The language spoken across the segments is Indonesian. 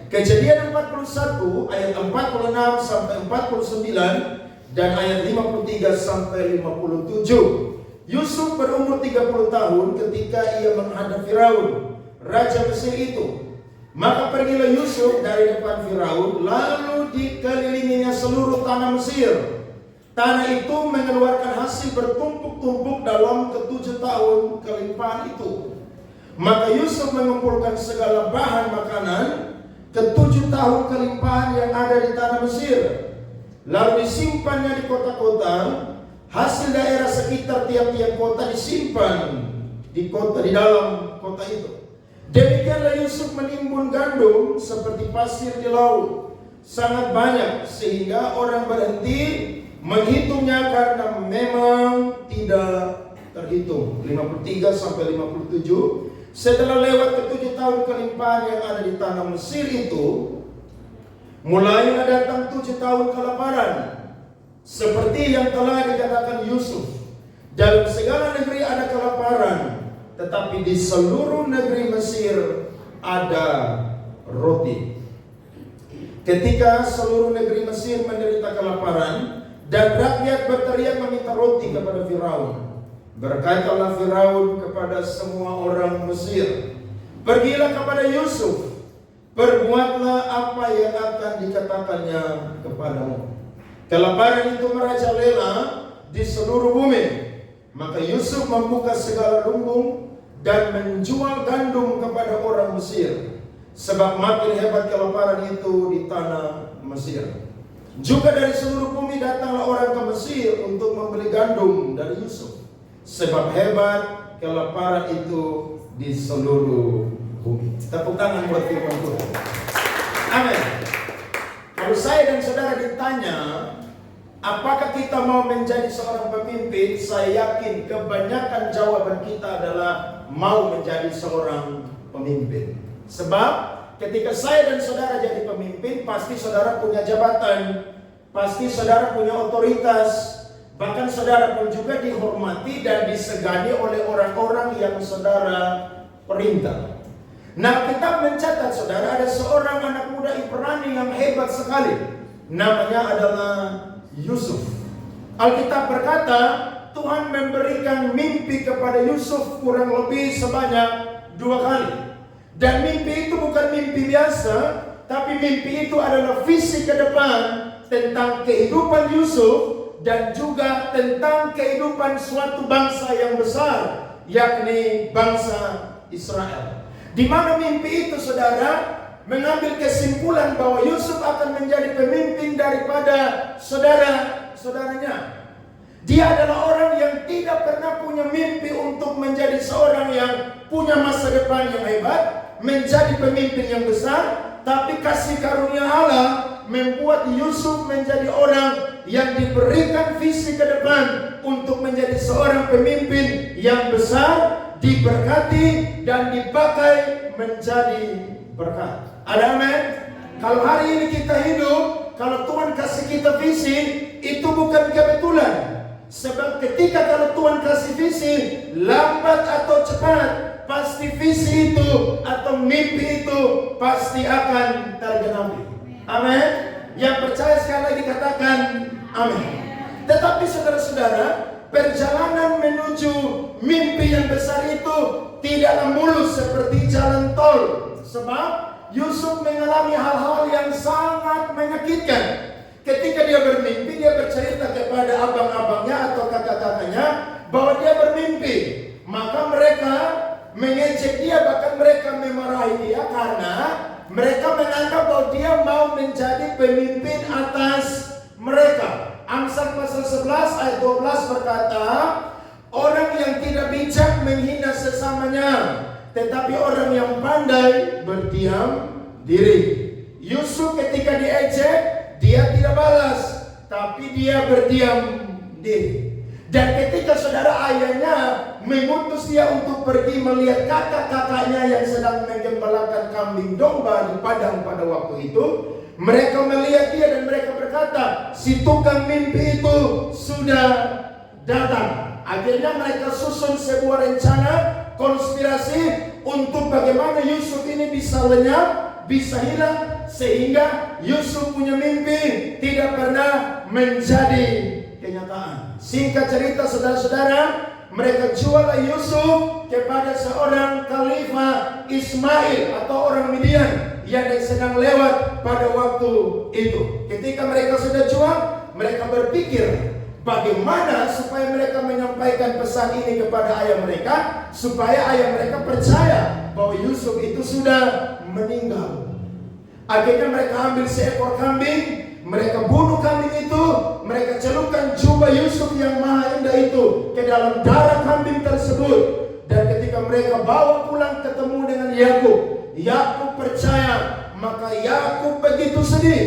Kejadian 41 ayat 46 sampai 49 dan ayat 53 sampai 57. Yusuf berumur 30 tahun ketika ia menghadap Firaun, raja Mesir itu. Maka pergilah Yusuf dari depan Firaun, lalu dikelilinginya seluruh tanah Mesir. Tanah itu mengeluarkan hasil bertumpuk-tumpuk dalam ke-7 tahun kelimpahan itu. Maka Yusuf mengumpulkan segala bahan makanan ke-7 tahun kelimpahan yang ada di tanah Mesir. Lalu disimpannya di kota-kota. Hasil daerah sekitar tiap-tiap kota disimpan di dalam kota itu. Demikianlah Yusuf menimbun gandum seperti pasir di laut, sangat banyak sehingga orang berhenti menghitungnya karena memang tidak terhitung. 53 sampai 57. Setelah lewat ke-7 tahun kelimpahan yang ada di tanah Mesir itu, mulailah datang 7 tahun kelaparan, seperti yang telah dikatakan Yusuf. Dalam segala negeri ada kelaparan, tetapi di seluruh negeri Mesir ada roti. Ketika seluruh negeri Mesir menderita kelaparan dan rakyat berteriak meminta roti kepada Firaun, berkatalah Firaun kepada semua orang Mesir, pergilah kepada Yusuf, perbuatlah apa yang akan dikatakannya kepadamu. Kelaparan itu merajalela di seluruh bumi. Maka Yusuf membuka segala lumbung dan menjual gandum kepada orang Mesir, sebab makin hebat kelaparan itu di tanah Mesir. Juga dari seluruh bumi datanglah orang ke Mesir untuk membeli gandum dari Yusuf, sebab hebat kelaparan itu di seluruh bumi. Tepuk tangan buat firman Tuhan. Amin. Kalau saya dan saudara ditanya, apakah kita mau menjadi seorang pemimpin? Saya yakin kebanyakan jawaban kita adalah mau menjadi seorang pemimpin. Sebab ketika saya dan saudara jadi pemimpin, pasti saudara punya jabatan, pasti saudara punya otoritas, bahkan saudara pun juga dihormati dan disegani oleh orang-orang yang saudara perintah. Nah, kita mencatat saudara, ada seorang anak muda Ibrani yang hebat sekali. Namanya adalah Yusuf. Alkitab berkata Tuhan memberikan mimpi kepada Yusuf kurang lebih sebanyak 2 kali. Dan mimpi itu bukan mimpi biasa, tapi mimpi itu adalah visi ke depan tentang kehidupan Yusuf dan juga tentang kehidupan suatu bangsa yang besar, yakni bangsa Israel. Di mana mimpi itu saudara mengambil kesimpulan bahwa Yusuf akan menjadi pemimpin daripada saudara-saudaranya. Dia adalah orang yang tidak pernah punya mimpi untuk menjadi seorang yang punya masa depan yang hebat, menjadi pemimpin yang besar, tapi kasih karunia Allah membuat Yusuf menjadi orang yang diberikan visi ke depan untuk menjadi seorang pemimpin yang besar, diberkati dan dipakai menjadi berkat. Ada amin? Kalau hari ini kita hidup, kalau Tuhan kasih kita visi, itu bukan kebetulan. Sebab ketika kalau Tuhan kasih visi, lambat atau cepat, pasti visi itu atau mimpi itu pasti akan tergenapi. Amin? Yang percaya sekali lagi katakan amin. Tetapi saudara-saudara, perjalanan menuju mimpi yang besar itu tidaklah mulus seperti jalan tol. Sebab Yusuf mengalami hal-hal yang sangat menyakitkan. Ketika dia bermimpi, dia bercerita kepada abang-abangnya atau kakak-kakaknya bahwa dia bermimpi. Maka mereka mengejek dia, bahkan mereka memarahi dia karena mereka menganggap bahwa dia mau menjadi pemimpin atas mereka. Amsal pasal 11 ayat 12 berkata, orang yang tidak bijak menghina sesamanya, tetapi orang yang pandai berdiam diri. Yusuf ketika diejek, dia tidak balas, tapi dia berdiam diri. Dan ketika saudara ayahnya mengutus dia untuk pergi melihat kakak-kakaknya yang sedang menggembalakan kambing domba di padang pada waktu itu, mereka melihat dia dan mereka berkata, si tukang mimpi itu sudah datang. Akhirnya mereka susun sebuah rencana konspirasi untuk bagaimana Yusuf ini bisa lenyap bisa hilang, sehingga Yusuf punya mimpi tidak pernah menjadi kenyataan. Singkat cerita saudara-saudara, mereka jual Yusuf kepada seorang khalifah Ismail atau orang Midian yang sedang lewat pada waktu itu. Ketika mereka sudah jual, mereka berpikir bagaimana supaya mereka menyampaikan pesan ini kepada ayah mereka, supaya ayah mereka percaya bahwa Yusuf itu sudah meninggal. Akhirnya mereka ambil seekor kambing, mereka bunuh kambing itu, mereka celupkan jubah Yusuf yang maha indah itu ke dalam darah kambing tersebut. Dan ketika mereka bawa pulang ketemu dengan Yakub, Yakub percaya, maka Yakub begitu sedih.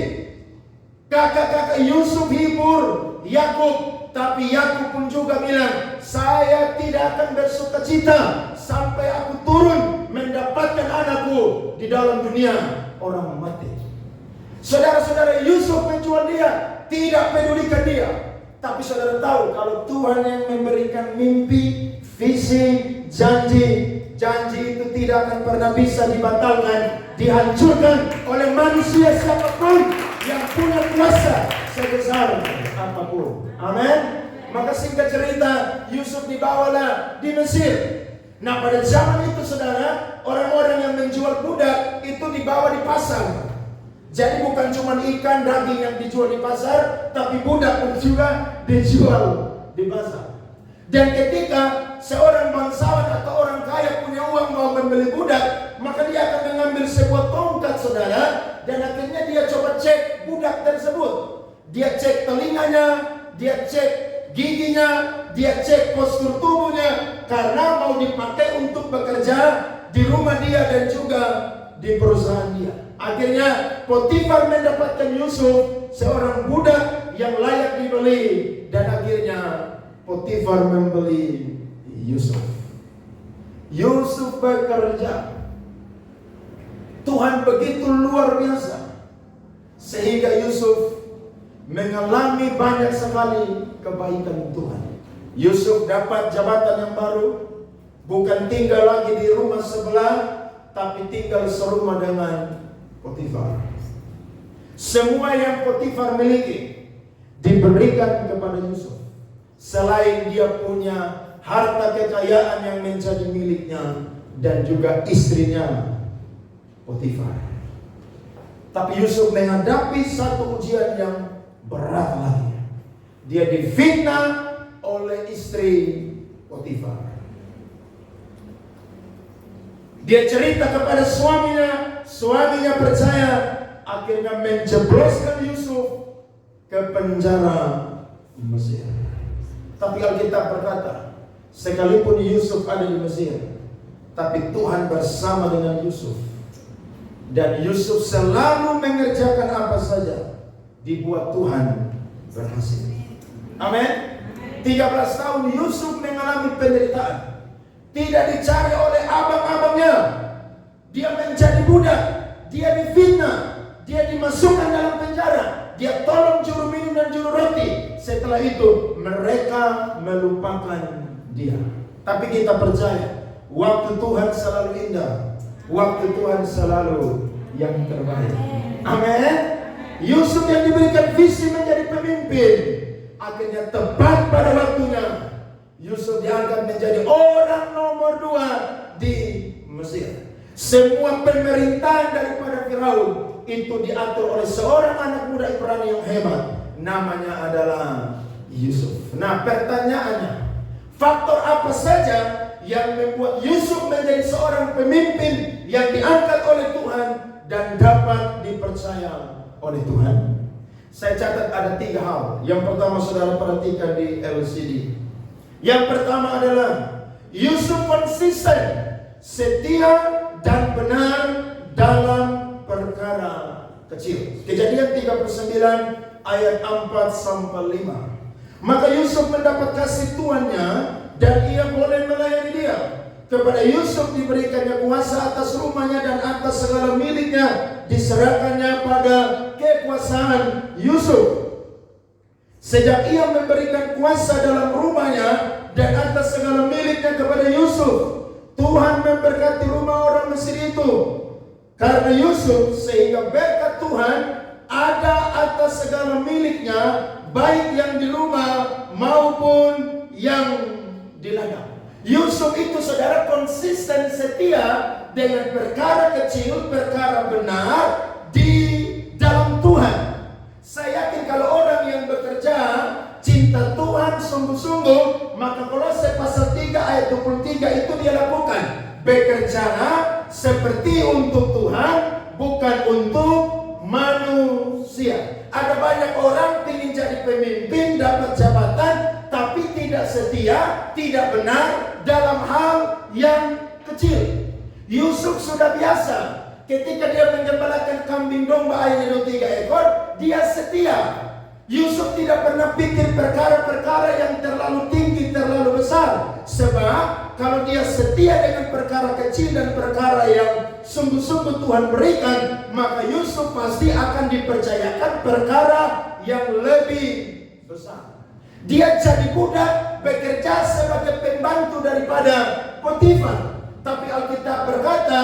Kakak-kakak Yusuf hibur Yakub, tapi Yakub pun juga bilang, saya tidak akan bersuka cita sampai aku turun mendapatkan anakku di dalam dunia orang mati. Saudara-saudara, Yusuf menjual dia, tidak pedulikan dia. Tapi saudara tahu, kalau Tuhan yang memberikan mimpi, visi, janji itu tidak akan pernah bisa dibatalkan, dihancurkan oleh manusia siapapun yang punya kuasa sebesar apapun. Amin. Maka singkat cerita, Yusuf dibawalah di Mesir. Nah, pada zaman itu saudara, orang-orang yang menjual budak itu dibawa di pasar. Jadi bukan cuma ikan, daging yang dijual di pasar, tapi budak pun juga dijual di pasar. Dan ketika seorang bangsawan atau orang kaya punya uang mau membeli budak, maka dia akan mengambil sebuah tongkat saudara, dan akhirnya dia coba cek budak tersebut. Dia cek telinganya, dia cek giginya, dia cek postur tubuhnya, karena mau dipakai untuk bekerja di rumah dia dan juga di perusahaan dia. Akhirnya Potifar mendapatkan Yusuf, seorang budak yang layak dibeli, dan akhirnya Potifar membeli Yusuf. Yusuf bekerja. Tuhan begitu luar biasa sehingga Yusuf mengalami banyak sekali kebaikan Tuhan. Yusuf dapat jabatan yang baru, bukan tinggal lagi di rumah sebelah, tapi tinggal serumah dengan Potifar. Semua yang Potifar miliki diberikan kepada Yusuf. Selain dia punya harta kekayaan yang menjadi miliknya dan juga istrinya Potifar. Tapi Yusuf menghadapi satu ujian yang berat lagi. Dia difitnah oleh istri Potifar. Dia cerita kepada suaminya percaya, akhirnya menjebloskan Yusuf ke penjara Mesir. Tapi Alkitab berkata, sekalipun Yusuf ada di Mesir, tapi Tuhan bersama dengan Yusuf. Dan Yusuf selalu mengerjakan apa saja, dibuat Tuhan berhasil. Amin. 13 tahun Yusuf mengalami penderitaan. Tidak dicari oleh abang-abangnya. Dia menjadi budak, dia difitnah, dia dimasukkan dalam penjara, dia tolong juru minum dan juru roti. Setelah itu mereka melupakan dia. Tapi kita percaya, waktu Tuhan selalu indah, waktu Tuhan selalu yang terbaik. Amin. Yusuf yang diberikan visi menjadi pemimpin, akhirnya tepat pada waktunya Yusuf diangkat menjadi orang nomor 2 di Mesir. Semua pemerintahan daripada Firaun itu diatur oleh seorang anak muda Ibrani yang hebat, namanya adalah Yusuf. Nah, pertanyaannya, faktor apa saja yang membuat Yusuf menjadi seorang pemimpin yang diangkat oleh Tuhan dan dapat dipercaya oleh Tuhan? Saya catat ada 3 hal. Yang pertama saudara perhatikan di LCD. Yang pertama adalah Yusuf konsisten, setia dan benar dalam perkara kecil. Kejadian 39 ayat 4-5. Maka Yusuf mendapat kasih tuannya dan ia boleh melayani dia. Kepada Yusuf diberikannya kuasa atas rumahnya dan atas segala miliknya diserahkannya pada kekuasaan Yusuf. Sejak ia memberikan kuasa dalam rumahnya dan atas segala miliknya kepada Yusuf, Tuhan memberkati rumah orang Mesir itu. Karena Yusuf, sehingga berkat Tuhan ada atas segala miliknya, baik yang di rumah maupun yang di ladang. Yusuf itu saudara konsisten setia dengan perkara kecil, perkara benar di dalam Tuhan. Saya yakin kalau orang yang bekerja cinta Tuhan sungguh-sungguh, maka Kolose pasal 3 ayat 23 itu dia lakukan. Bekerjalah seperti untuk Tuhan, bukan untuk manusia. Ada banyak orang ingin jadi pemimpin, dapat jabatan, tapi tidak setia, tidak benar dalam hal yang kecil. Yusuf sudah biasa. Ketika dia menggembalakan kambing domba ayahnya 3 ekor, dia setia. Yusuf tidak pernah pikir perkara-perkara yang terlalu tinggi, terlalu besar. Sebab kalau dia setia dengan perkara kecil dan perkara yang sungguh-sungguh Tuhan berikan, maka Yusuf pasti akan dipercayakan perkara yang lebih besar. Dia jadi budak, bekerja sebagai pembantu daripada Potifar. Tapi Alkitab berkata,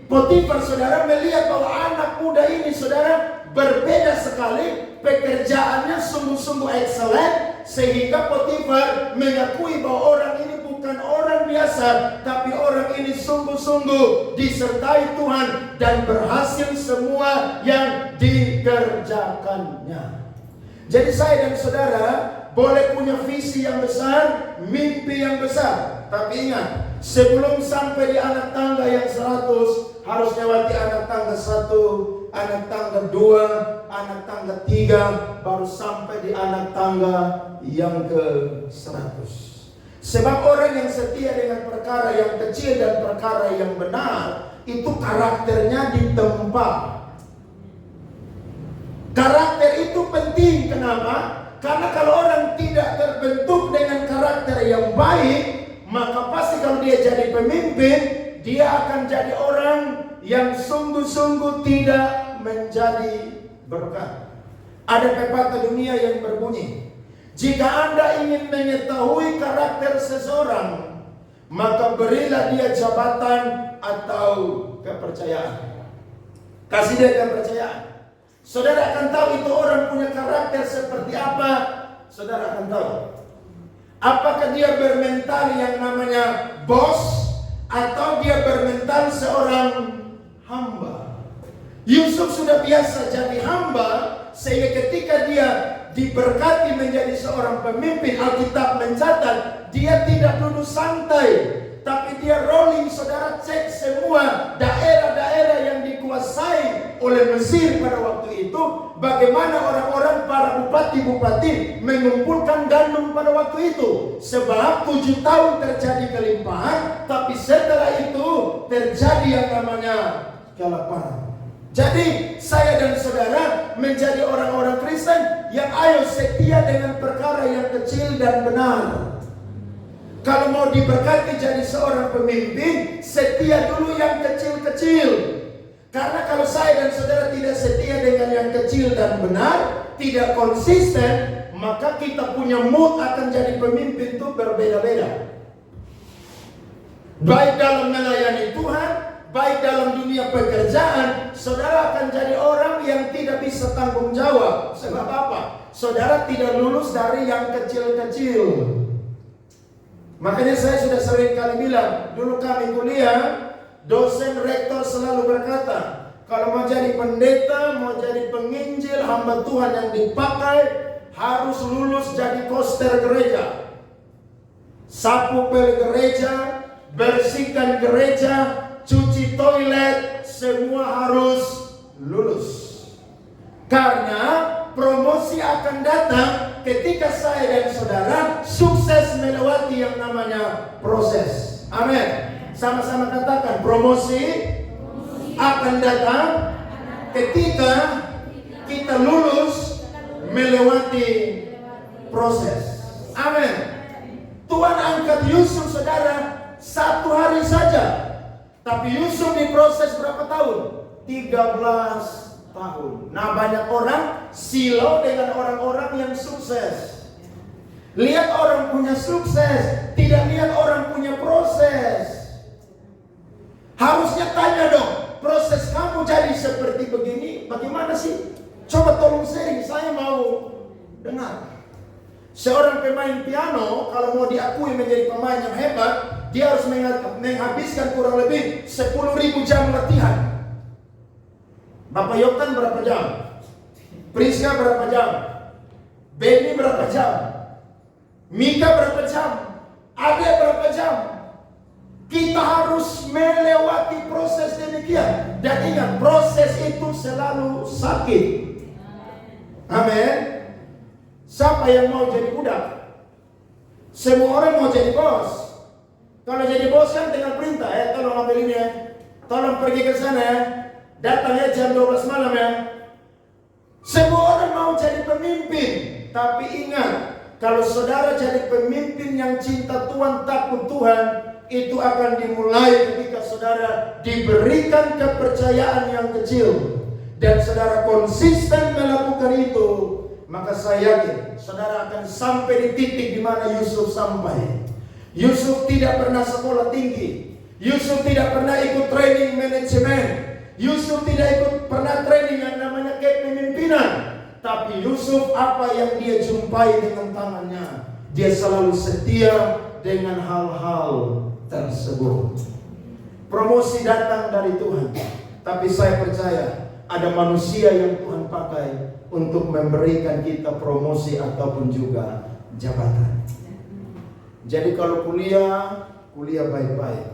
Potifar saudara melihat bahwa anak muda ini saudara berbeda sekali, pekerjaannya sungguh-sungguh excellent, sehingga Potifar mengakui bahwa orang ini bukan orang biasa, tapi orang ini sungguh-sungguh disertai Tuhan dan berhasil semua yang dikerjakannya. Jadi saya dan saudara boleh punya visi yang besar, mimpi yang besar, tapi ingat, sebelum sampai di anak tangga yang 100, harus lewati anak tangga 1, anak tangga 2, anak tangga 3, baru sampai di anak tangga yang ke-100. Sebab orang yang setia dengan perkara yang kecil dan perkara yang benar, itu karakternya ditempa. Karakter itu penting, kenapa? Karena kalau orang tidak terbentuk dengan karakter yang baik, maka pasti kalau dia jadi pemimpin, dia akan jadi orang yang sungguh-sungguh tidak menjadi berkat. Ada pepatah dunia yang berbunyi, jika Anda ingin mengetahui karakter seseorang, maka berilah dia jabatan atau kepercayaan. Kasih dia kepercayaan. Saudara akan tahu itu orang punya karakter seperti apa. Saudara akan tahu apakah dia bermental yang namanya bos, atau dia bermental seorang hamba. Yusuf sudah biasa jadi hamba, sehingga ketika dia diberkati menjadi seorang pemimpin, Alkitab mencatat dia tidak duduk santai, tapi dia rolling. Saudara cek semua daerah-daerah yang dikuasai oleh Mesir pada waktu itu, bagaimana orang-orang para bupati-bupati mengumpulkan gandum pada waktu itu. Sebab 7 tahun terjadi kelimpahan, tapi setelah itu terjadi yang namanya kelaparan. Jadi saya dan saudara menjadi orang-orang Kristen yang ayo setia dengan perkara yang kecil dan benar. Kalau mau diberkati jadi seorang pemimpin, setia dulu yang kecil-kecil. Karena kalau saya dan saudara tidak setia dengan yang kecil dan benar, tidak konsisten, maka kita punya mood akan jadi pemimpin itu berbeda-beda. Baik dalam melayani Tuhan, baik dalam dunia pekerjaan, saudara akan jadi orang yang tidak bisa tanggung jawab. Sebab apa? Saudara tidak lulus dari yang kecil-kecil. Makanya saya sudah sering kali bilang, dulu kami kuliah, dosen rektor selalu berkata, kalau mau jadi pendeta, mau jadi penginjil, hamba Tuhan yang dipakai, harus lulus jadi koster gereja, sapu pel gereja, bersihkan gereja, cuci toilet, semua harus lulus. Karena promosi akan datang ketika saya dan saudara sukses melewati yang namanya proses. Amin. Sama-sama katakan, promosi akan datang ketika kita lulus melewati proses. Amin. Tuhan angkat Yusuf saudara 1 hari saja, tapi Yusuf diproses berapa tahun? 13 tahun. Nah, banyak orang silau dengan orang-orang yang sukses. Lihat orang punya sukses, tidak lihat orang punya proses. Harusnya tanya dong, proses kamu jadi seperti begini, bagaimana sih? Coba tolong sharing, saya mau dengar. Seorang pemain piano, kalau mau diakui menjadi pemain yang hebat, dia harus menghabiskan kurang lebih 10.000 jam latihan. Bapak Yokan berapa jam? Priska berapa jam? Benny berapa jam? Mika berapa jam? Ade berapa jam? Kita harus melewati proses demikian. Dan ingat, proses itu selalu sakit. Amin. Siapa yang mau jadi budak? Semua orang mau jadi bos. Kalau jadi bos kan tinggal perintah, tolong ambil ini ya, tolong pergi ke sana ya, datangnya jam 12 malam ya. Semua orang mau jadi pemimpin. Tapi ingat, kalau saudara jadi pemimpin yang cinta Tuhan, takut Tuhan, itu akan dimulai ketika saudara diberikan kepercayaan yang kecil dan saudara konsisten melakukan itu, maka saya yakin saudara akan sampai di titik di mana Yusuf sampai. Yusuf tidak pernah sekolah tinggi. Yusuf tidak pernah ikut training manajemen. Yusuf tidak pernah training yang namanya kepemimpinan. Tapi Yusuf, apa yang dia jumpai dengan tangannya, dia selalu setia dengan hal-hal tersebut. Promosi datang dari Tuhan, tapi saya percaya ada manusia yang Tuhan pakai untuk memberikan kita promosi ataupun juga jabatan. Jadi kalau kuliah baik-baik,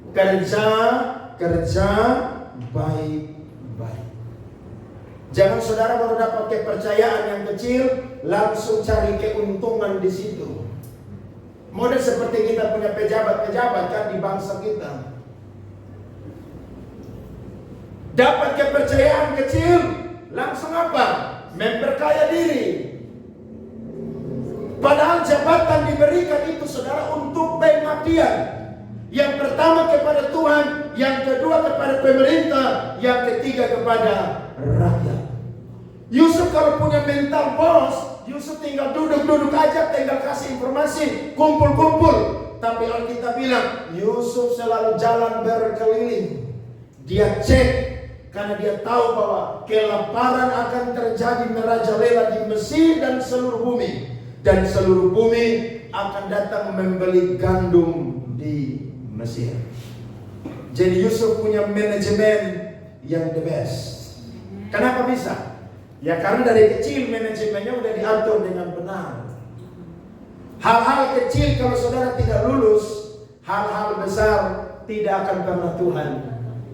kerja baik-baik. Jangan saudara baru dapat kepercayaan yang kecil langsung cari keuntungan di situ. Model seperti kita punya pejabat-pejabat kan di bangsa kita. Dapat kepercayaan kecil, langsung apa? Memperkaya diri. Padahal jabatan diberikan itu saudara untuk pengabdian. Yang pertama kepada Tuhan, yang kedua kepada pemerintah, yang ketiga kepada rakyat. Yusuf kalau punya mental bos, Yusuf tinggal duduk-duduk aja, tinggal kasih informasi, kumpul-kumpul. Tapi Alkitab bilang, Yusuf selalu jalan berkeliling. Dia cek, karena dia tahu bahwa kelaparan akan terjadi merajalela di Mesir dan seluruh bumi. Dan seluruh bumi akan datang membeli gandum di Mesir. Jadi Yusuf punya manajemen yang the best. Kenapa bisa? Ya karena dari kecil manajemennya udah diatur dengan benar. Hal-hal kecil kalau saudara tidak lulus, hal-hal besar tidak akan pernah Tuhan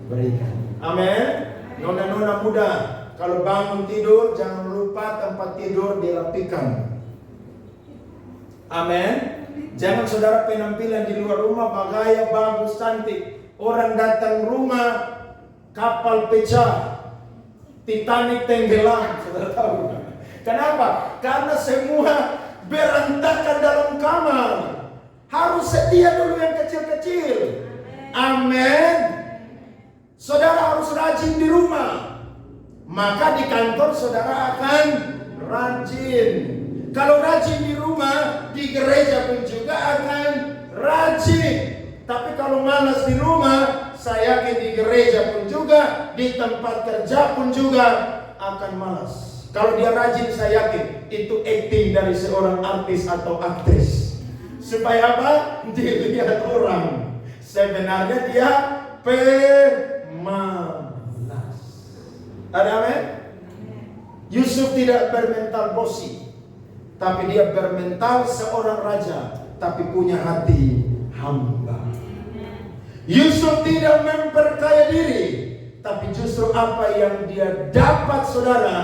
berikan. Amin. Nona-nona muda, kalau bangun tidur jangan lupa tempat tidur dirapikan. Amin. Jangan saudara penampilan di luar rumah bergaya bagus cantik, orang datang rumah kapal pecah, Titanic tenggelam, saudara tahu? Kenapa? Karena semua berantakan dalam kamar. Harus setia dulu yang kecil-kecil. Amin. Saudara harus rajin di rumah, maka di kantor saudara akan rajin. Kalau rajin di rumah, di gereja pun juga akan rajin. Tapi kalau malas di rumah, saya yakin di gereja pun juga, di tempat kerja pun juga akan malas. Kalau dia rajin, saya yakin itu acting dari seorang artis atau aktris. Supaya apa? Dilihat orang. Sebenarnya dia pemalas. Ada amin? Yusuf tidak bermental bosi, tapi dia bermental seorang raja, tapi punya hati hamba. Yusuf tidak memperkaya diri, tapi justru apa yang dia dapat saudara,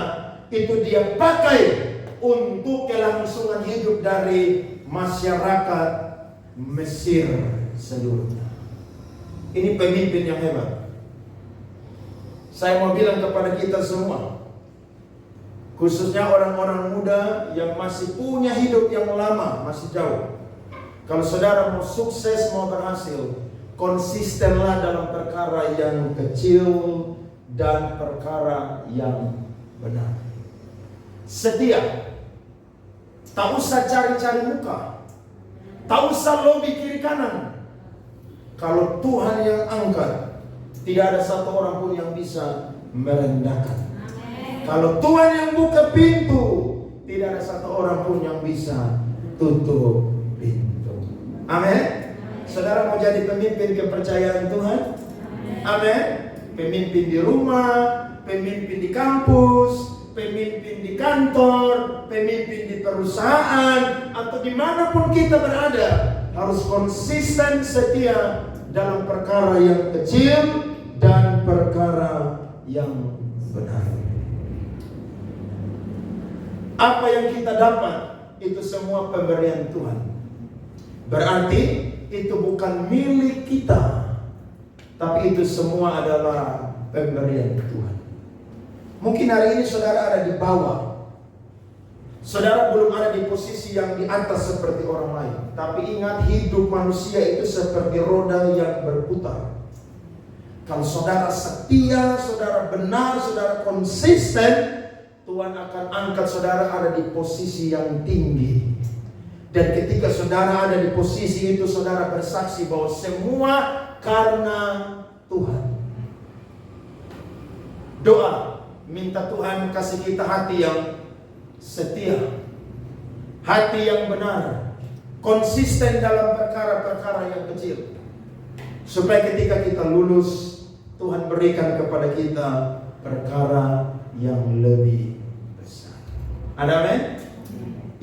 itu dia pakai untuk kelangsungan hidup dari masyarakat Mesir seluruhnya. Ini pemimpin yang hebat. Saya mau bilang kepada kita semua, khususnya orang-orang muda yang masih punya hidup yang lama, masih jauh. Kalau saudara mau sukses, mau berhasil, konsistenlah dalam perkara yang kecil dan perkara yang benar. Setia. Tak usah cari-cari muka, tak usah lobby kiri kanan. Kalau Tuhan yang angkat, Tidak ada satu orang pun yang bisa merendahkan. Kalau Tuhan yang buka pintu, tidak ada satu orang pun yang bisa tutup pintu. Amin. Saudara mau jadi pemimpin kepercayaan Tuhan? Amin. Pemimpin di rumah, pemimpin di kampus, pemimpin di kantor, pemimpin di perusahaan, atau dimanapun kita berada, harus konsisten setia dalam perkara yang kecil dan perkara yang benar. Apa yang kita dapat itu semua pemberian Tuhan. Berarti itu bukan milik kita, tapi itu semua adalah pemberian Tuhan. Mungkin hari ini saudara ada di bawah. Saudara belum ada di posisi yang di atas seperti orang lain. Tapi ingat, hidup manusia itu seperti roda yang berputar. Kalau saudara setia, saudara benar, saudara konsisten, Tuhan akan angkat saudara ada di posisi yang tinggi. Dan ketika saudara ada di posisi itu, saudara bersaksi bahwa semua karena Tuhan. Doa, minta Tuhan kasih kita hati yang setia, hati yang benar, konsisten dalam perkara-perkara yang kecil, supaya ketika kita lulus, Tuhan berikan kepada kita perkara yang lebih besar. Ada amin?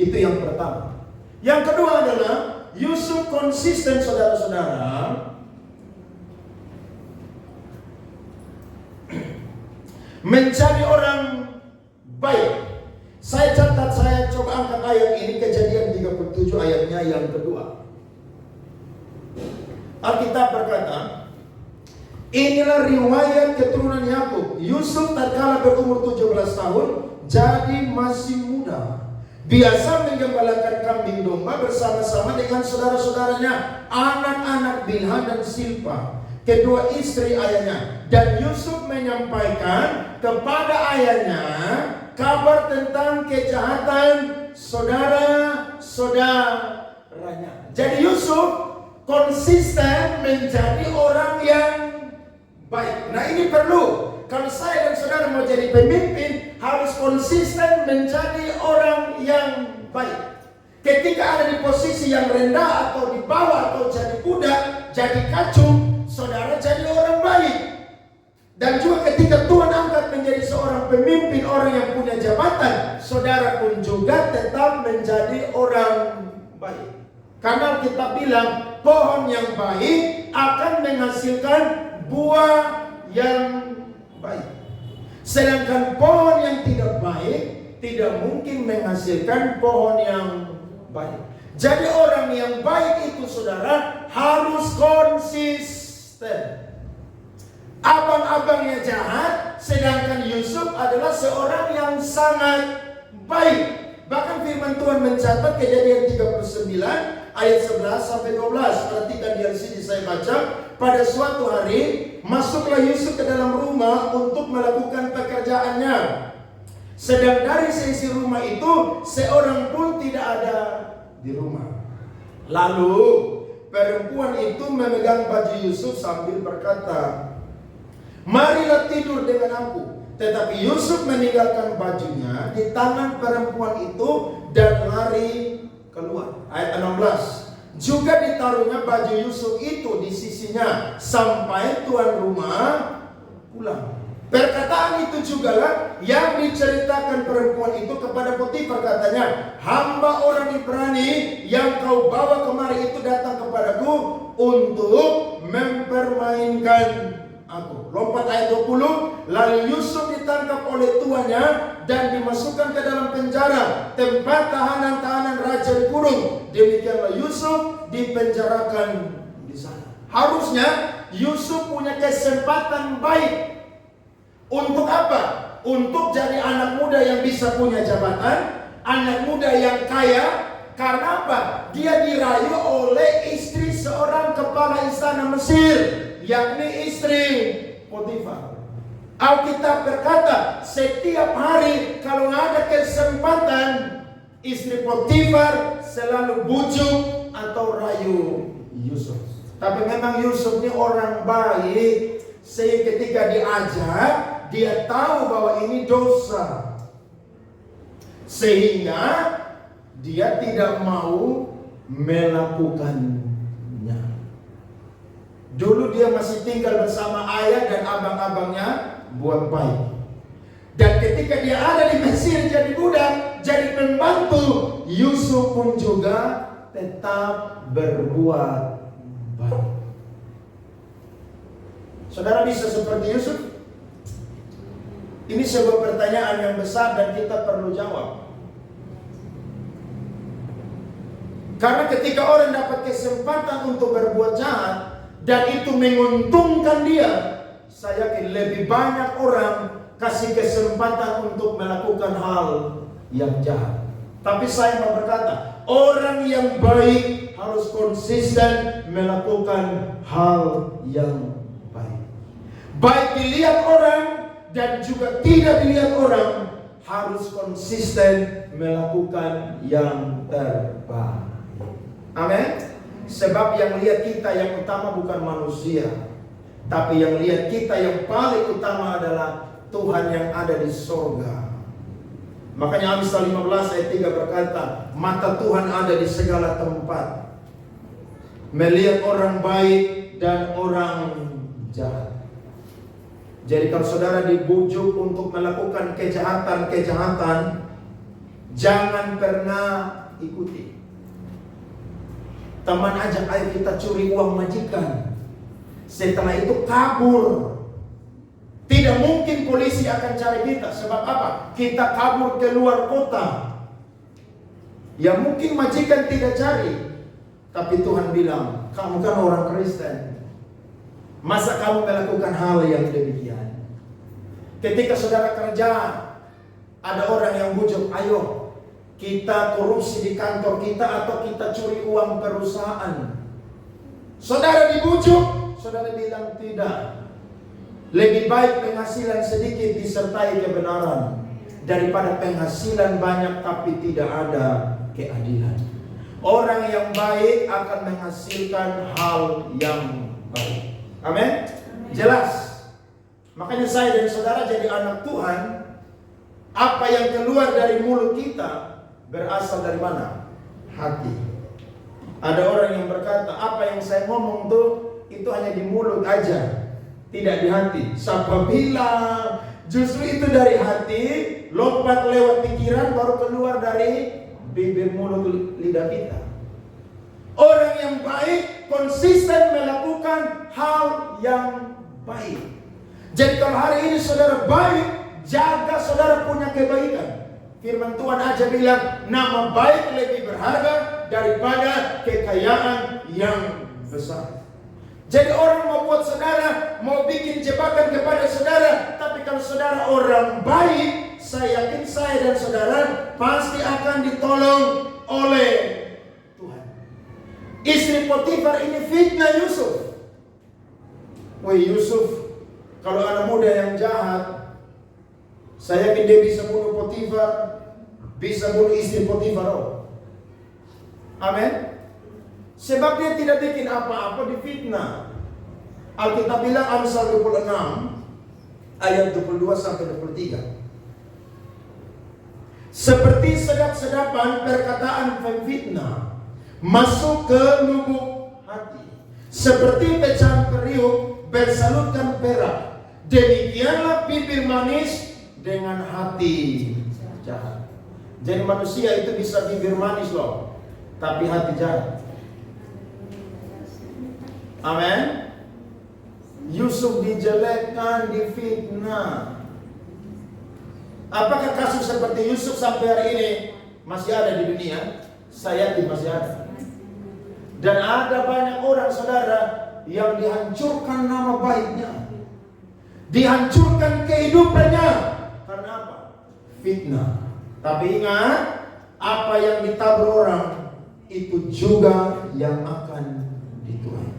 Itu yang pertama. Yang kedua adalah Yusuf konsisten, saudara-saudara, menjadi orang baik. Saya catat, saya coba angkat ayat ini, Kejadian 37 ayatnya yang kedua. Alkitab berkata, inilah riwayat keturunan Yakub. Yusuf tatkala berumur 17 tahun, jadi masih muda, biasa menggembalakan kambing domba bersama-sama dengan saudara-saudaranya, anak-anak Bilha dan Silpa, kedua istri ayahnya. Dan Yusuf menyampaikan kepada ayahnya kabar tentang kejahatan saudara-saudaranya. Jadi Yusuf konsisten menjadi orang yang baik. Nah, ini perlu. Kalau saya dan saudara mau jadi pemimpin, harus konsisten menjadi orang yang baik. Ketika ada di posisi yang rendah atau di bawah atau jadi budak, jadi kacung, saudara jadi orang baik. Dan juga ketika Tuhan angkat menjadi seorang pemimpin, orang yang punya jabatan, saudara pun juga tetap menjadi orang baik. Karena kita bilang pohon yang baik akan menghasilkan buah yang baik. Sedangkan pohon yang tidak baik tidak mungkin menghasilkan pohon yang baik. Jadi orang yang baik itu, saudara, harus konsisten. Abang-abangnya jahat, sedangkan Yusuf adalah seorang yang sangat baik. Bahkan firman Tuhan mencatat Kejadian 39 ayat 11 sampai 12. Perhatikan di sini saya baca. Pada suatu hari masuklah Yusuf ke dalam rumah untuk melakukan pekerjaannya. Sedang dari sisi rumah itu seorang pun tidak ada di rumah. Lalu perempuan itu memegang baju Yusuf sambil berkata, marilah tidur dengan aku. Tetapi Yusuf meninggalkan bajunya di tangan perempuan itu dan lari keluar. Ayat 16. Juga ditaruhnya baju Yusuf itu di sisinya sampai tuan rumah pulang. Perkataan itu jugalah yang diceritakan perempuan itu kepada Potifar. Katanya, hamba orang Ibrani yang kau bawa kemari itu datang kepadaku untuk mempermainkan aku. Lompat ayat 20. Lalu Yusuf ditangkap oleh tuannya dan dimasukkan ke dalam penjara, tempat tahanan-tahanan raja dikurung. Demikianlah Yusuf dipenjarakan di sana. Harusnya Yusuf punya kesempatan baik. Untuk apa? Untuk jadi anak muda yang bisa punya jabatan, anak muda yang kaya. Karena apa? Dia dirayu oleh istri seorang kepala istana Mesir, yakni istri Potifar. Alkitab berkata, setiap hari kalau ada kesempatan, istri Potifar selalu bujuk atau rayu Yusuf. Tapi memang Yusuf ini orang baik. Sehingga ketika diajak, dia tahu bahwa ini dosa. Sehingga dia tidak mau melakukannya. Dulu dia masih tinggal bersama ayah dan abang-abangnya buat baik. Dan ketika dia ada di Mesir jadi budak, jadi pembantu, Yusuf pun juga tetap berbuat baik. Saudara bisa seperti Yusuf? Ini sebuah pertanyaan yang besar dan kita perlu jawab. Karena ketika orang dapat kesempatan untuk berbuat jahat dan itu menguntungkan dia, saya yakin lebih banyak orang kasih kesempatan untuk melakukan hal yang jahat. Tapi saya mau berkata, orang yang baik harus konsisten melakukan hal yang baik. Baik dilihat orang dan juga tidak dilihat orang, harus konsisten melakukan yang terbaik. Amin. Sebab yang lihat kita yang utama bukan manusia, tapi yang lihat kita yang paling utama adalah Tuhan yang ada di sorga. Makanya Amsal 15 ayat 3 berkata, mata Tuhan ada di segala tempat, melihat orang baik dan orang jahat. Jadi kalau saudara dibujuk untuk melakukan kejahatan, jangan pernah ikuti. Teman ajak, ayo kita curi uang majikan, setelah itu kabur. Tidak mungkin polisi akan cari kita. Sebab apa? Kita kabur ke luar kota. Ya mungkin majikan tidak cari, tapi Tuhan bilang, kamu kan orang Kristen, masa kamu melakukan hal yang demikian? Ketika saudara kerja, ada orang yang bujuk, ayo kita korupsi di kantor kita atau kita curi uang perusahaan. Saudara dibujuk, saudara bilang tidak. Lebih baik penghasilan sedikit disertai kebenaran daripada penghasilan banyak tapi tidak ada keadilan. Orang yang baik akan menghasilkan hal yang baik. Amin? Jelas. Makanya saya dan saudara jadi anak Tuhan. Apa yang keluar dari mulut kita berasal dari mana? Hati. Ada orang yang berkata, apa yang saya ngomong tuh itu hanya di mulut aja, tidak di hati. Siapa bilang? Justru itu dari hati, lompat lewat pikiran, baru keluar dari bibir, mulut, lidah kita. Orang yang baik konsisten melakukan hal yang baik. Jadi kalau hari ini saudara baik, jaga saudara punya kebaikan. Firman Tuhan aja bilang, nama baik lebih berharga daripada kekayaan yang besar. Jadi orang mau buat saudara, mau bikin jebakan kepada saudara, tapi kalau saudara orang baik, saya yakin saya dan saudara pasti akan ditolong oleh Tuhan. Istri Potifar ini fitnah Yusuf. Woi Yusuf, kalau anak muda yang jahat, saya yakin dia bisa bunuh Potifar, bisa bunuh istri Potifar. Amin. Sebab dia tidak bikin apa-apa, difitnah. Alkitab bilang Amsal 26 ayat 22 sampai 23. Seperti sedap-sedapan perkataan pemfitnah masuk ke lubuk hati, seperti pecahan periuk bersalutkan perak, demikianlah bibir manis dengan hati jahat. Jadi manusia itu bisa bibir manis loh, tapi hati jahat. Amin. Yusuf dijelekkan, difitnah. Apakah kasus seperti Yusuf sampai hari ini masih ada di dunia? Saya yakin masih ada. Dan ada banyak orang saudara yang dihancurkan nama baiknya, dihancurkan kehidupannya. Karena apa? Fitnah. Tapi ingat, apa yang ditabur orang itu juga yang akan dituai.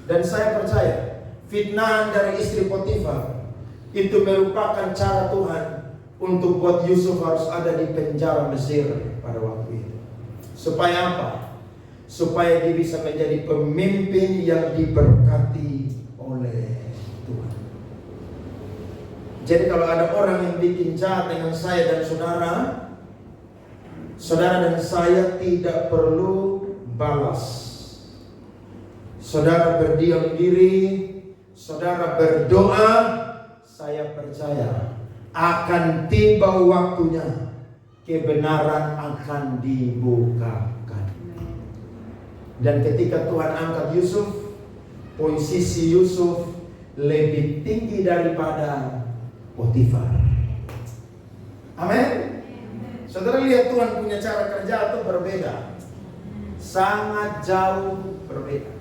Dan saya percaya fitnah dari istri Potifar itu merupakan cara Tuhan untuk buat Yusuf harus ada di penjara Mesir pada waktu itu. Supaya apa? Supaya dia bisa menjadi pemimpin yang diberkati oleh Jadi kalau ada orang yang bikin jahat dengan saya dan saudara, saudara dan saya tidak perlu balas. Saudara berdiam diri, saudara berdoa, saya percaya akan tiba waktunya kebenaran akan dibukakan. Dan ketika Tuhan angkat Yusuf, posisi Yusuf lebih tinggi daripada Potifar. Amin. Saudara lihat Tuhan punya cara kerja itu berbeda, sangat jauh berbeda.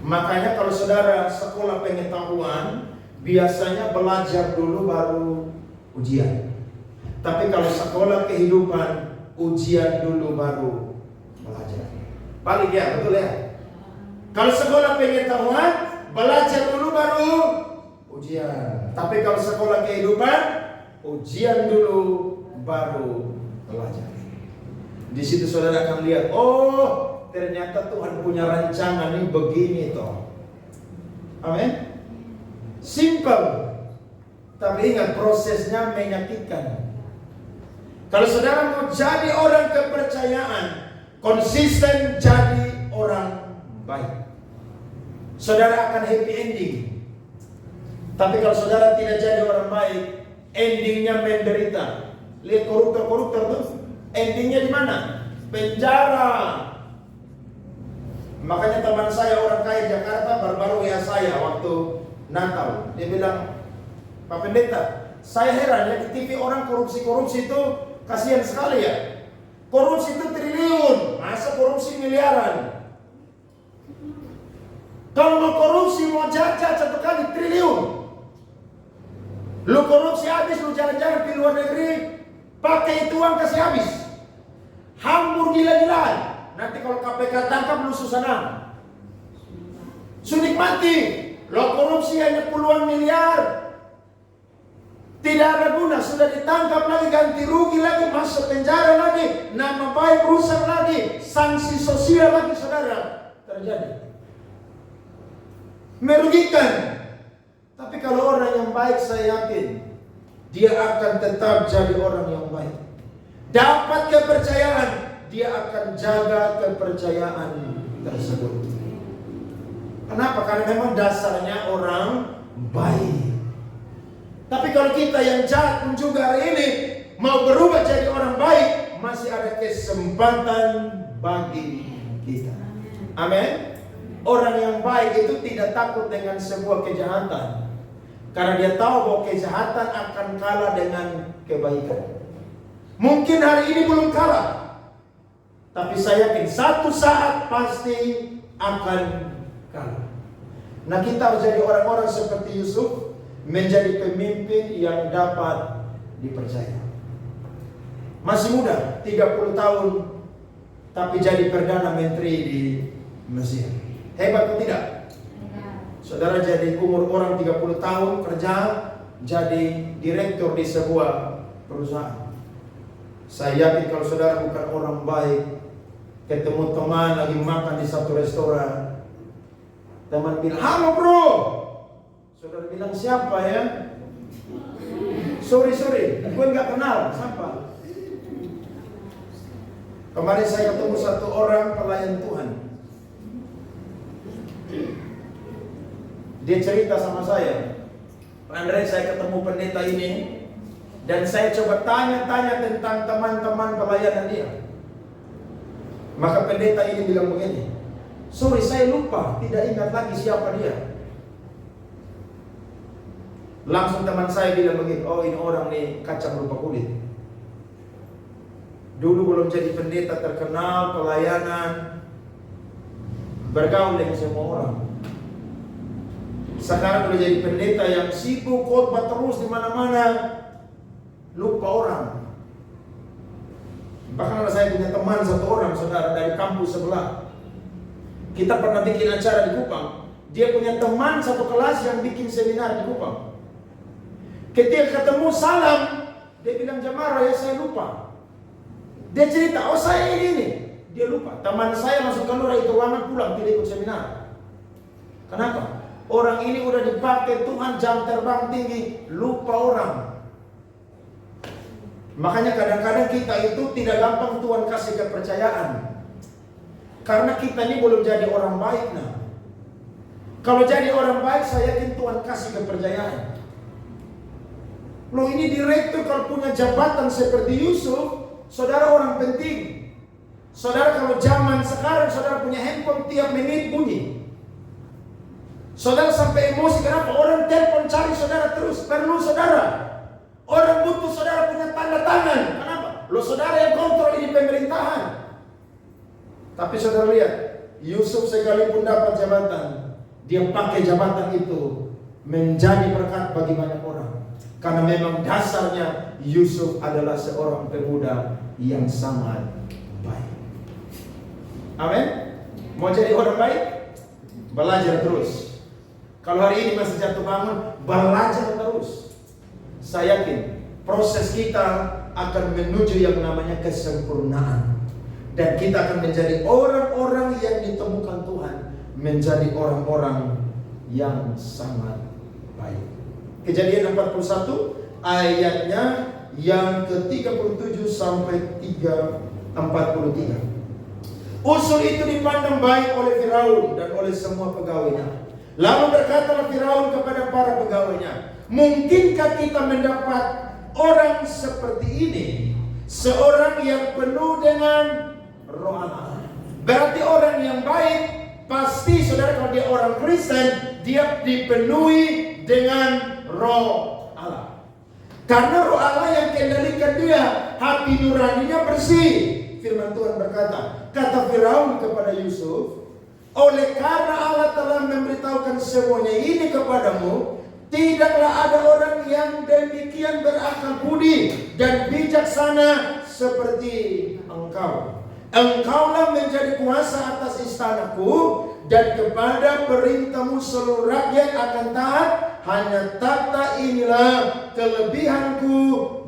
Makanya kalau saudara sekolah pengetahuan, biasanya belajar dulu baru ujian. Tapi kalau sekolah kehidupan, ujian dulu baru belajar. Balik ya, betul ya? Kalau sekolah pengetahuan, belajar dulu baru ujian. Tapi kalau sekolah kehidupan, ujian dulu baru belajar. Di situ saudara akan lihat, oh ternyata Tuhan punya rancangan ini begini toh. Amin. Simple, tapi ingat prosesnya menyakitkan. Kalau saudara mau jadi orang kepercayaan, konsisten jadi orang baik, saudara akan happy ending. Tapi kalau saudara tidak jadi orang baik, endingnya menderita. Lihat koruptor tuh, endingnya di mana? Penjara. Makanya teman saya orang kaya Jakarta baru-baru ya saya waktu Natal, dia bilang, Pak Pendeta, saya heran ya di TV orang korupsi itu kasihan sekali ya. Korupsi itu triliun, masa korupsi miliaran? Kalau mau korupsi mau jajan satu kali triliun. Lu korupsi habis, lu jalan-jalan di luar negeri, pakai itu uang kasih habis. Hambur gila-gilaan. Nanti kalau KPK tangkap lu susah nang. Sunik mati. Lo korupsi hanya puluhan miliar. Tidak ada guna, sudah ditangkap lagi, ganti rugi lagi, masuk penjara lagi, nama baik rusak lagi, sanksi sosial lagi saudara terjadi. Merugikan. Tapi kalau orang yang baik saya yakin dia akan tetap jadi orang yang baik. Dapat kepercayaan, dia akan jaga kepercayaan tersebut. Kenapa? Karena memang dasarnya orang baik. Tapi kalau kita yang jahat pun juga hari ini mau berubah jadi orang baik, masih ada kesempatan bagi kita. Amin. Orang yang baik itu tidak takut dengan sebuah kejahatan, karena dia tahu bahwa kejahatan akan kalah dengan kebaikan. Mungkin hari ini belum kalah, tapi saya yakin satu saat pasti akan kalah. Nah, kita harus jadi orang-orang seperti Yusuf, menjadi pemimpin yang dapat dipercaya. Masih muda, 30 tahun, tapi jadi Perdana Menteri di Mesir. Hebat atau tidak? Saudara jadi umur orang 30 tahun kerja, jadi direktur di sebuah perusahaan. Saya yakin kalau saudara bukan orang baik, ketemu teman lagi makan di satu restoran, teman bilang, halo bro, saudara bilang siapa ya? Sorry, gue nggak kenal, siapa? Kemarin saya ketemu satu orang pelayan Tuhan. Dia cerita sama saya, Pak Andre, saya ketemu pendeta ini dan saya coba tanya-tanya tentang teman-teman pelayanan dia. Maka pendeta ini bilang begini, sorry saya lupa, tidak ingat lagi siapa dia. Langsung teman saya bilang begini, oh ini orang nih kacang rupa kulit. Dulu belum jadi pendeta terkenal, pelayanan, bergaul dengan semua orang. Sekarang udah jadi pendeta yang sibuk khotbah terus di mana-mana, lupa orang. Bahkan saya punya teman satu orang, saudara, dari kampus sebelah. Kita pernah bikin acara di Kupang. Dia punya teman satu kelas yang bikin seminar di Kupang. Ketika ketemu salam, dia bilang jemaah ya saya lupa. Dia cerita, oh saya ini. Dia lupa. Teman saya masuk keluar itu ruangan pulang, tidak ikut seminar. Kenapa? Orang ini udah dipakai Tuhan, jam terbang tinggi, lupa orang. Makanya kadang-kadang kita itu tidak gampang Tuhan kasih kepercayaan. Karena kita ini belum jadi orang baik. Nah, kalau jadi orang baik, saya yakin Tuhan kasih kepercayaan. Loh, ini direktur kalau punya jabatan seperti Yusuf, saudara orang penting. Saudara kalau zaman sekarang, saudara punya handphone tiap menit bunyi. Saudara sampai emosi, kenapa? Orang telepon cari saudara terus, perlu saudara. Orang butuh saudara punya tanda tangan. Kenapa? Loh, saudara yang kontrol ini pemerintahan. Tapi saudara lihat, Yusuf sekalipun dapat jabatan, dia pakai jabatan itu menjadi berkat bagi banyak orang. Karena memang dasarnya Yusuf adalah seorang pemuda yang sangat baik. Amin. Mau jadi orang baik? Belajar terus. Kalau hari ini masih jatuh bangun, belajar terus. Saya yakin proses kita akan menuju yang namanya kesempurnaan. Dan kita akan menjadi orang-orang yang ditemukan Tuhan, menjadi orang-orang yang sangat baik. Kejadian 41 ayatnya yang ke-37 sampai 43. Usul itu dipandang baik oleh Firaun dan oleh semua pegawainya. Lalu berkatalah Firaun kepada para pegawainya, mungkinkah kita mendapat orang seperti ini? Seorang yang penuh dengan roh Allah. Berarti orang yang baik, pasti saudara kalau dia orang Kristen, dia dipenuhi dengan roh Allah. Karena roh Allah yang kendalikan dia, hati nuraninya bersih. Firman Tuhan berkata, kata Firaun kepada Yusuf, oleh karena Allah telah memberitahukan semuanya ini kepadamu, tidaklah ada orang yang demikian berakal budi dan bijaksana seperti engkau. Engkaulah menjadi kuasa atas istanaku, dan kepada perintahmu seluruh rakyat akan taat. Hanya takhta inilah kelebihanku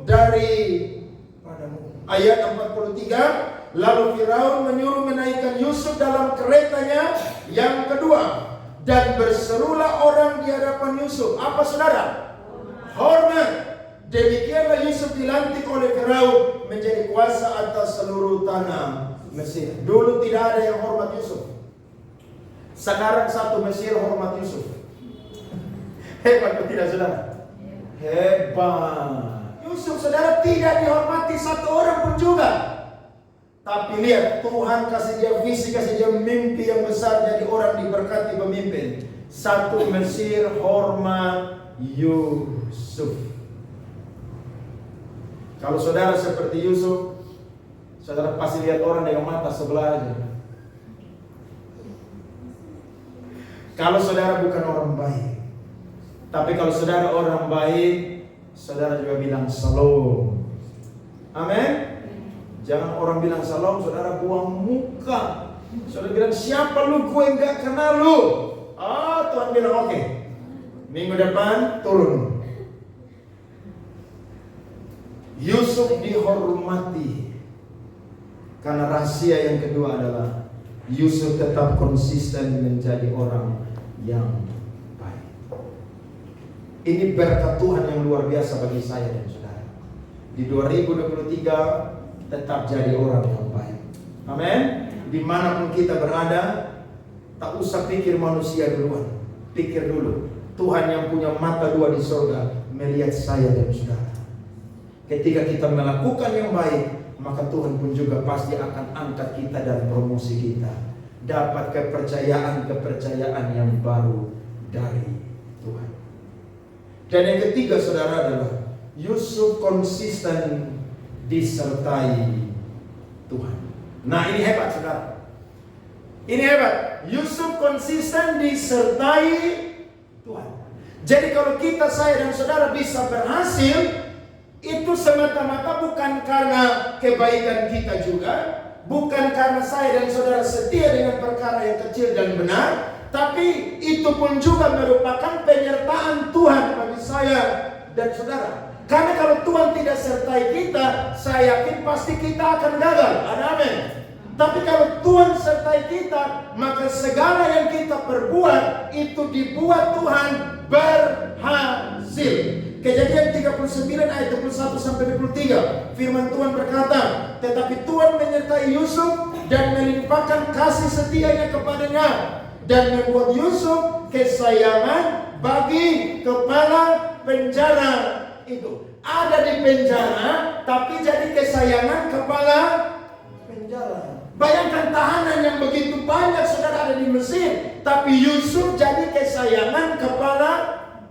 daripadamu. Ayat 43. Lalu Firaun menyuruh menaikkan Yusuf dalam keretanya yang kedua, dan berserulah orang di hadapan Yusuf. Apa saudara? Hormat. Demikianlah Yusuf dilantik oleh Firaun menjadi kuasa atas seluruh tanah Mesir. Dulu tidak ada yang hormat Yusuf. Sekarang satu Mesir hormat Yusuf. Hebat atau tidak saudara? Hebat. Yusuf saudara tidak dihormati satu orang pun juga. Tapi lihat, Tuhan kasih dia visi, kasih dia mimpi yang besar, jadi orang diberkati pemimpin. Satu Mesir hormat Yusuf. Kalau saudara seperti Yusuf, saudara pasti lihat orang dengan mata sebelah aja. Kalau saudara bukan orang baik, tapi kalau saudara orang baik, saudara juga bilang shalom. Amin. Jangan orang bilang salam, saudara buang muka. Saudara bilang, siapa lu, gue enggak kenal lu. Tuhan bilang oke. Minggu depan turun. Yusuf dihormati. Karena rahasia yang kedua adalah Yusuf tetap konsisten menjadi orang yang baik. Ini berkat Tuhan yang luar biasa bagi saya dan saudara. Di 2023 tetap jadi orang yang baik. Amin. Dimanapun kita berada, tak usah pikir manusia duluan. Pikir dulu, Tuhan yang punya mata dua di surga melihat saya dan saudara. Ketika kita melakukan yang baik, maka Tuhan pun juga pasti akan angkat kita dan promosi kita. Dapat kepercayaan yang baru dari Tuhan. Dan yang ketiga saudara adalah Yusuf konsisten disertai Tuhan. Nah, ini hebat saudara. Ini hebat. Yusuf konsisten disertai Tuhan. Jadi kalau kita, saya dan saudara bisa berhasil, itu semata-mata bukan karena kebaikan kita juga, bukan karena saya dan saudara setia dengan perkara yang kecil dan benar, tapi itu pun juga merupakan penyertaan Tuhan bagi saya dan saudara. Karena kalau Tuhan tidak sertai kita, saya yakin pasti kita akan gagal. Ada amin. Tapi kalau Tuhan sertai kita, maka segala yang kita perbuat itu dibuat Tuhan berhasil. Kejadian 39 ayat 21 sampai 23. Firman Tuhan berkata, tetapi Tuhan menyertai Yusuf dan melimpahkan kasih setianya kepadanya dan membuat Yusuf kesayangan bagi kepala penjara itu. Ada di penjara, tapi jadi kesayangan kepala penjara. Bayangkan tahanan yang begitu banyak saudara ada di Mesir, tapi Yusuf jadi kesayangan kepala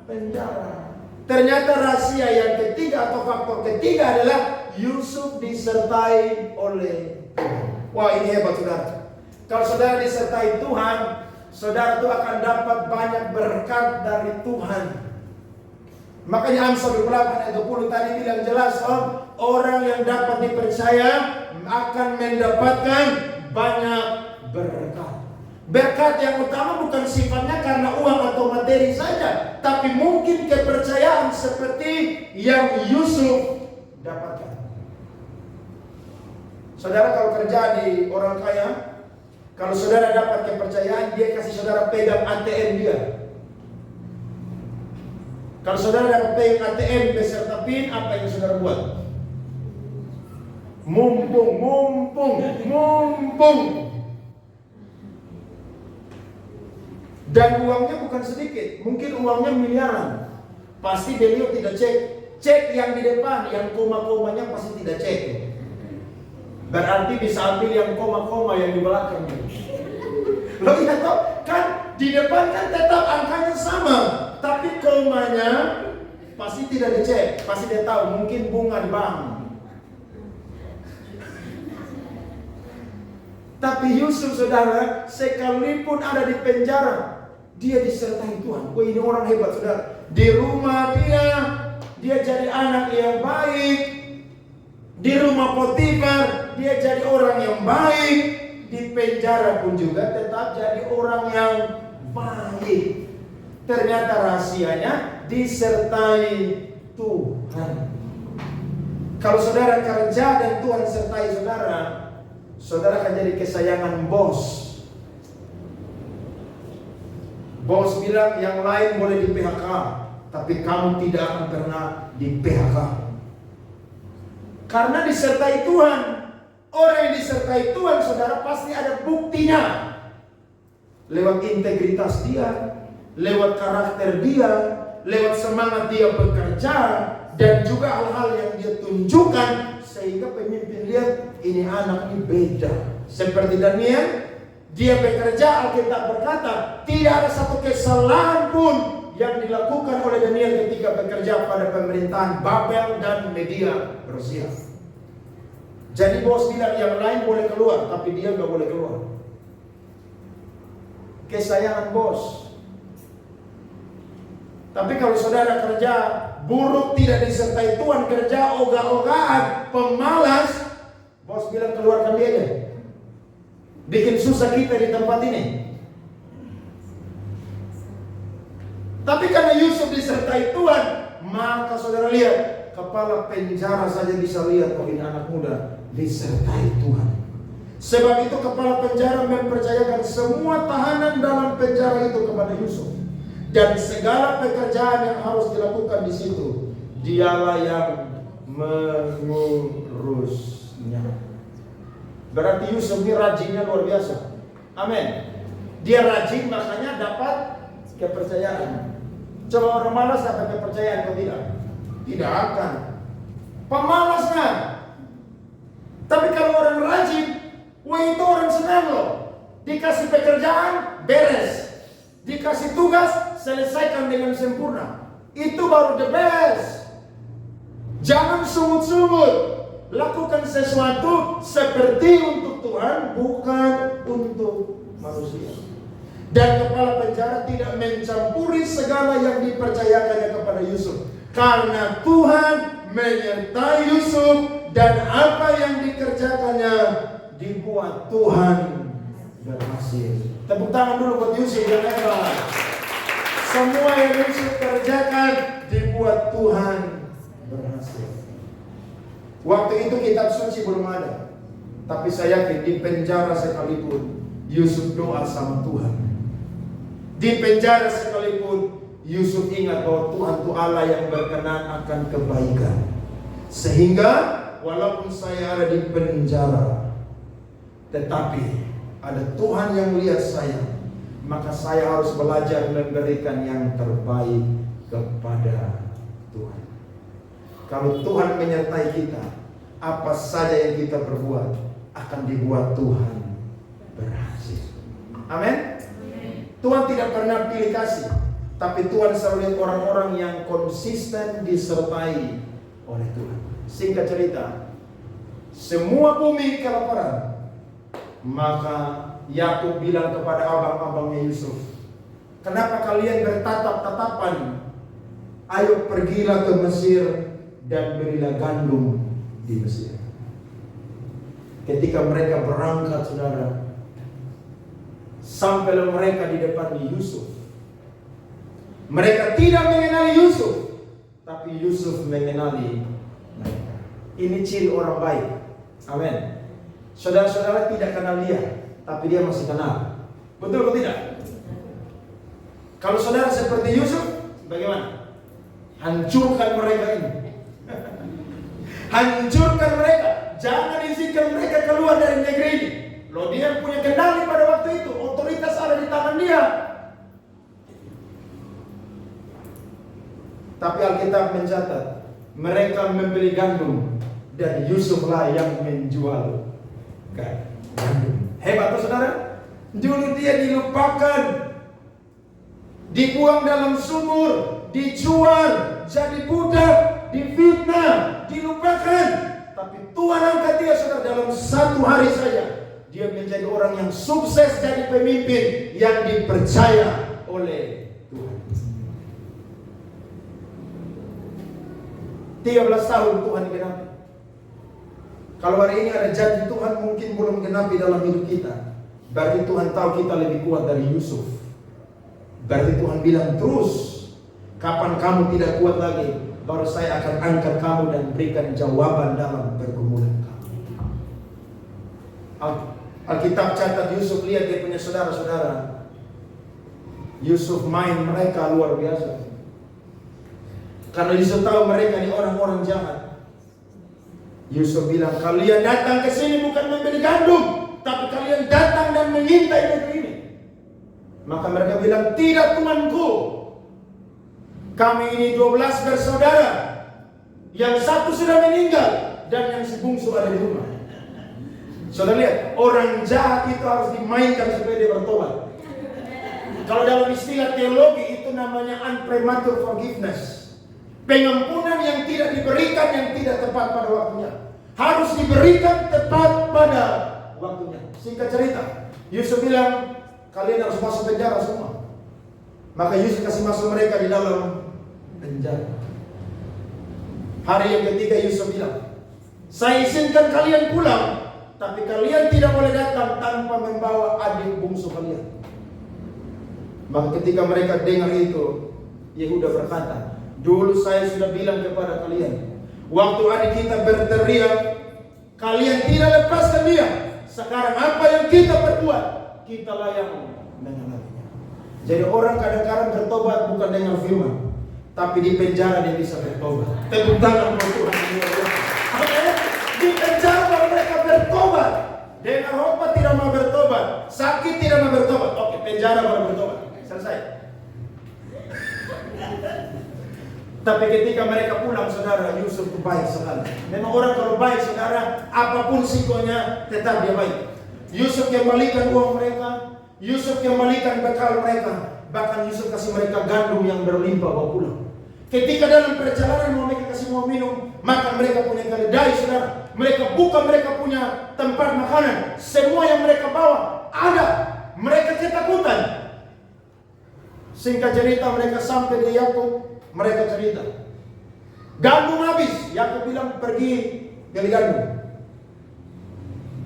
penjara. Ternyata rahasia yang ketiga atau faktor ketiga adalah Yusuf disertai oleh Tuhan. Wah, ini hebat saudara. Kalau saudara disertai Tuhan, saudara itu akan dapat banyak berkat dari Tuhan. Makanya Amsal 28 ayat 20 tadi bilang jelas, orang yang dapat dipercaya akan mendapatkan banyak berkat. Berkat yang utama bukan sifatnya karena uang atau materi saja, tapi mungkin kepercayaan seperti yang Yusuf dapatkan. Saudara kalau kerja di orang kaya, kalau saudara dapat kepercayaan, dia kasih saudara pegang ATM dia. Kalau saudara dapat pegang ATM beserta PIN, apa yang saudara buat? Mumpung. Dan uangnya bukan sedikit, mungkin uangnya miliaran. Pasti beliau tidak cek yang di depan, yang koma-komanya pasti tidak cek. Berarti bisa ambil yang koma-koma yang di belakang. Lo lihat toh, kan di depan kan tetap angkanya sama, tapi komanya pasti tidak dicek, pasti dia tahu mungkin bunga di bank. Tapi Yusuf saudara, sekalipun ada di penjara, dia disertai Tuhan. Wah, ini orang hebat saudara. Di rumah dia jadi anak yang baik. Di rumah Potifar, dia jadi orang yang baik. Di penjara pun juga tetap jadi orang yang baik. Ternyata rahasianya disertai Tuhan. Kalau saudara kerja dan Tuhan sertai saudara, saudara akan jadi kesayangan bos. Bos bilang yang lain boleh di PHK, tapi kamu tidak akan pernah di PHK. Karena disertai Tuhan. Orang yang disertai Tuhan, saudara, pasti ada buktinya. Lewat integritas dia, lewat karakter dia, lewat semangat dia bekerja, dan juga hal-hal yang dia tunjukkan, sehingga pemimpin lihat, ini anak ini beda. Seperti Daniel, dia bekerja, Alkitab berkata, tidak ada satu kesalahan pun yang dilakukan oleh Daniel ketika bekerja pada pemerintahan Babel dan Media Persia. Jadi bos bilang yang lain boleh keluar, tapi dia nggak boleh keluar. Kesayangan bos. Tapi kalau saudara kerja buruk, tidak disertai Tuhan, kerja ogah-ogahan, pemalas, bos bilang keluarkan dia aja. Bikin susah kita di tempat ini. Tapi karena Yusuf disertai Tuhan, maka saudara lihat, kepala penjara saja bisa lihat, oh ini anak muda disertai Tuhan. Sebab itu kepala penjara mempercayakan semua tahanan dalam penjara itu kepada Yusuf. Dan segala pekerjaan yang harus dilakukan di situ, dialah yang mengurusnya. Berarti Yusuf ini rajinnya luar biasa. Amin. Dia rajin, makanya dapat kepercayaan. Coba orang malas dapat kepercayaan atau tidak? Tidak akan. Pemalas kan? Tapi kalau orang rajin, wah itu orang senang loh. Dikasih pekerjaan, beres. Dikasih tugas, selesaikan dengan sempurna. Itu baru the best. Jangan sungut-sungut. Lakukan sesuatu seperti untuk Tuhan, bukan untuk manusia. Dan kepala penjara tidak mencampuri segala yang dipercayakannya kepada Yusuf. Karena Tuhan menyertai Yusuf, dan apa yang dikerjakannya dibuat Tuhan berhasil. Tepuk tangan dulu buat Yusuf yang hebat. Semua yang Yusuf kerjakan dibuat Tuhan berhasil. Waktu itu kitab suci belum ada. Tapi saya yakin di penjara sekalipun Yusuf doa sama Tuhan. Di penjara sekalipun Yusuf ingat bahwa Tuhan itu Allah yang berkenan akan kebaikan. Sehingga walaupun saya ada di penjara, tetapi ada Tuhan yang melihat saya, maka saya harus belajar memberikan yang terbaik kepada Tuhan. Kalau Tuhan menyertai kita, apa saja yang kita perbuat akan dibuat Tuhan berhasil. Amin. Tuhan tidak pernah pilih kasih, tapi Tuhan selalu lihat orang-orang yang konsisten disertai oleh Tuhan. Singkat cerita, semua bumi kelaparan. Maka Yakub bilang kepada abang-abangnya Yusuf, kenapa kalian bertatap-tatapan? Ayo pergilah ke Mesir dan berilah gandum di Mesir. Ketika mereka berangkat, saudara, sampailah mereka di depan Yusuf. Mereka tidak mengenali Yusuf, tapi Yusuf mengenali mereka. Ini ciri orang baik. Amin. Saudara-saudara tidak kenal dia, tapi dia masih kenal. Betul atau tidak? Kalau saudara seperti Yusuf, bagaimana? Hancurkan mereka ini. Hancurkan mereka. Jangan izinkan mereka keluar dari negeri ini. Loh, dia punya kendali pada waktu itu. Otoritas ada di tangan dia. Tapi Alkitab mencatat, mereka membeli gandum dan Yusuflah yang menjual gandum. Hebat tuh saudara. Dulu dia dilupakan, dibuang dalam sumur, dijual, jadi budak, difitnah, dilupakan. Tapi Tuhan angkat dia, saudara, dalam satu hari saja dia menjadi orang yang sukses, jadi pemimpin yang dipercaya oleh Tuhan. 13 tahun Tuhan genapi. Kalau hari ini ada janji Tuhan mungkin belum genapi dalam hidup kita, berarti Tuhan tahu kita lebih kuat dari Yusuf. Berarti Tuhan bilang terus, kapan kamu tidak kuat lagi, baru saya akan angkat kamu dan berikan jawaban dalam pergumulan kamu. Alkitab catat Yusuf, lihat dia punya saudara-saudara. Yusuf main mereka luar biasa. Karena Yusuf tahu mereka ini orang-orang jahat. Yusuf bilang, kalian datang ke sini bukan membeli gandum, tapi kalian datang dan mengintai negeri ini. Maka mereka bilang, tidak tuanku. Kami ini 12 bersaudara. Yang satu sudah meninggal dan yang si bungsu ada di rumah. Saudara lihat, orang jahat itu harus dimainkan supaya dia bertobat. Kalau dalam istilah teologi itu namanya unpremature forgiveness. Pengampunan yang tidak diberikan, yang tidak tepat pada waktunya. Harus diberikan tepat pada waktunya. Singkat cerita, Yusuf bilang, kalian harus masuk penjara semua. Maka Yusuf kasih masuk mereka di dalam penjara. Hari yang ketiga Yusuf bilang, saya izinkan kalian pulang, tapi kalian tidak boleh datang tanpa membawa adik bungsu kalian. Maka ketika mereka dengar itu, Yehuda berkata, dulu saya sudah bilang kepada kalian, waktu adik kita berteriak, kalian tidak lepaskan dia. Sekarang apa yang kita perbuat, kitalah yang mengalaminya. Jadi orang kadang-kadang bertobat bukan dengan firman, tapi di penjara dia bisa bertobat. Tepuk tangan buat Tuhan. Di penjara mereka bertobat. Dengan obat tidak mau bertobat, sakit tidak mau bertobat. Oke, penjara baru bertobat. Selesai. Tapi ketika mereka pulang, saudara, Yusuf itu baik sekali. Memang orang kalau baik, saudara, apapun sikonya tetap dia baik. Yusuf kembalikan uang mereka, Yusuf kembalikan bekal mereka, bahkan Yusuf kasih mereka gandum yang berlimpah bawa pulang. Ketika dalam perjalanan mereka kasih mau minum, maka mereka punya keledai, saudara. Mereka buka, mereka punya tempat makanan. Semua yang mereka bawa ada. Mereka ketakutan. Singkat cerita, mereka sampai di Yakub. Mereka cerita, gandum habis. Yakub bilang, pergi gali gandum.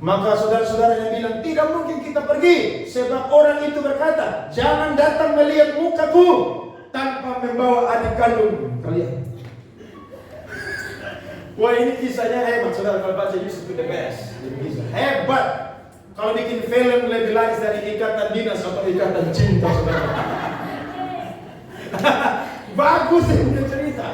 Maka saudara-saudara yang bilang, tidak mungkin kita pergi, sebab orang itu berkata, jangan datang melihat mukaku tanpa membawa adik kandung kalian. Wah, ini kisahnya hebat, saudara. Kalau baca Yusuf the best. Ini kisah hebat. Kalau bikin film lebih laris dari Ikatan Dinas atau Ikatan Cinta, saudara. Bagus ini cerita.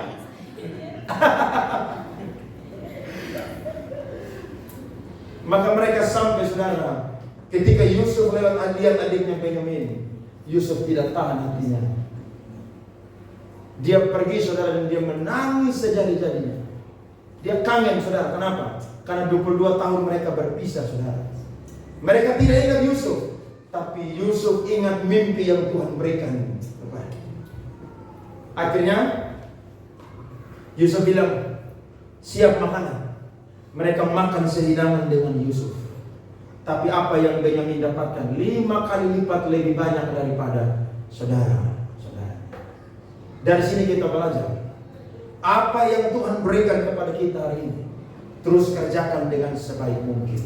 Maka mereka sampai, saudara, ketika Yusuf lewat lihat adiknya Benyamin, Yusuf tidak tahan hatinya. Dia pergi, saudara, dan dia menangis sejadi-jadinya. Dia kangen, saudara. Kenapa? Karena 22 tahun mereka berpisah, saudara. Mereka tidak ingat Yusuf, tapi Yusuf ingat mimpi yang Tuhan berikan kepada. Akhirnya Yusuf bilang, siap makanan. Mereka makan sehidangan dengan Yusuf. Tapi apa yang Benyamin dapatkan 5 kali lipat lebih banyak daripada saudara. Dari sini kita belajar, apa yang Tuhan berikan kepada kita hari ini, terus kerjakan dengan sebaik mungkin.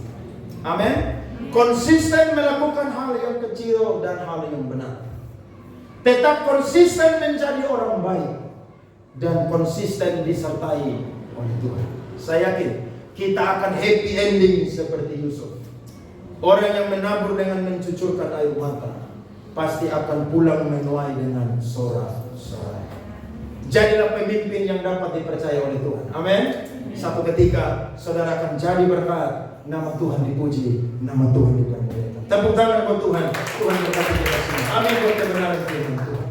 Amin. Konsisten melakukan hal yang kecil dan hal yang benar. Tetap konsisten menjadi orang baik dan konsisten disertai oleh Tuhan. Saya yakin kita akan happy ending seperti Yusuf. Orang yang menabur dengan mencucurkan air mata pasti akan pulang menuai dengan sorak-sorai. Jadilah pemimpin yang dapat dipercaya oleh Tuhan. Amin. Satu ketika saudara akan jadi berkat, nama Tuhan dipuji, nama Tuhan dipermuliakan. Tepuk tangan buat Tuhan. Tuhan berkati kita semua. Amin. Buat kebenaran firman Tuhan.